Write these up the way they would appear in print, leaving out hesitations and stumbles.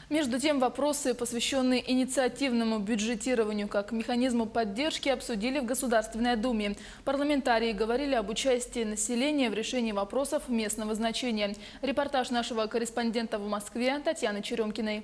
Между тем, вопросы, посвященные инициативному бюджетированию как механизму поддержки, обсудили в Государственной Думе. Парламентарии говорили об участии населения в решении вопросов местного значения. Репортаж нашего корреспондента в Москве Татьяны Черемкиной.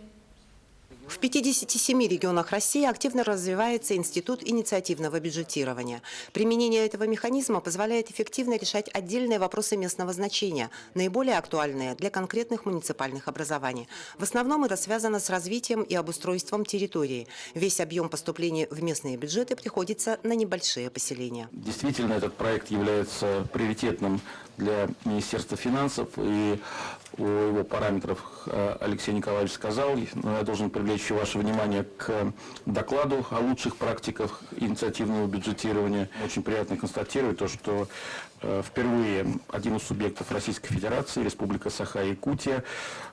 В 57 регионах России активно развивается институт инициативного бюджетирования. Применение этого механизма позволяет эффективно решать отдельные вопросы местного значения, наиболее актуальные для конкретных муниципальных образований. В основном это связано с развитием и обустройством территории. Весь объем поступлений в местные бюджеты приходится на небольшие поселения. Действительно, этот проект является приоритетным для Министерства финансов, и о его параметрах Алексей Николаевич сказал. Но я должен привлечь ваше внимание к докладу о лучших практиках инициативного бюджетирования. Очень приятно констатировать то, что впервые один из субъектов Российской Федерации, Республика Саха-Якутия,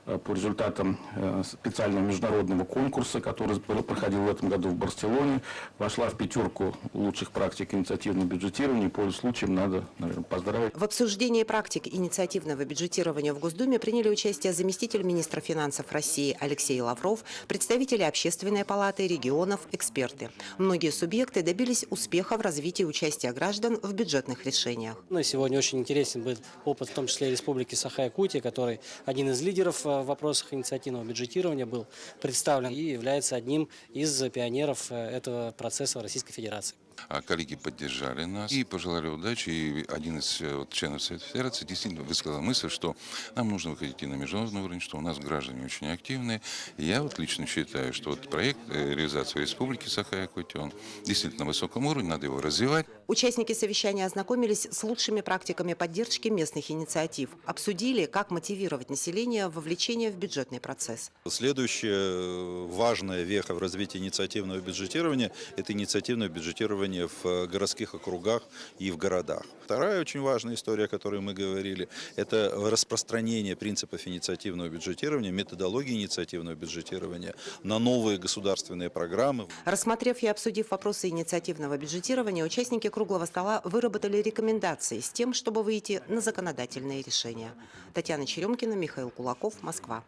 по результатам специального международного конкурса, который проходил в этом году в Барселоне, вошла в пятерку лучших практик инициативного бюджетирования. Пользуясь случаем, надо, наверное, поздравить. В обсуждении практик инициативного бюджетирования в Госдуме приняли участие заместитель министра финансов России Алексей Лавров, представители Общественной палаты, регионов, эксперты. Многие субъекты добились успеха в развитии участия граждан в бюджетных решениях. Сегодня очень интересен был опыт, в том числе Республики Саха-Якутия, который один из лидеров в вопросах инициативного бюджетирования был представлен и является одним из пионеров этого процесса в Российской Федерации. Коллеги поддержали нас и пожелали удачи. И один из членов Совета Федерации действительно высказал мысль, что нам нужно выходить и на международный уровень, что у нас граждане очень активные. И я лично считаю, что проект реализации Республики Саха-Якутия, он действительно на высоком уровне, надо его развивать. Участники совещания ознакомились с лучшими практиками поддержки местных инициатив. Обсудили, как мотивировать население в вовлечение в бюджетный процесс. Следующая важная веха в развитии инициативного бюджетирования – это инициативное бюджетирование в городских округах и в городах. Вторая очень важная история, о которой мы говорили, это распространение принципов инициативного бюджетирования, методологии инициативного бюджетирования на новые государственные программы. Рассмотрев и обсудив вопросы инициативного бюджетирования, участники круглого стола выработали рекомендации с тем, чтобы выйти на законодательные решения. Татьяна Черемкина, Михаил Кулаков, Москва.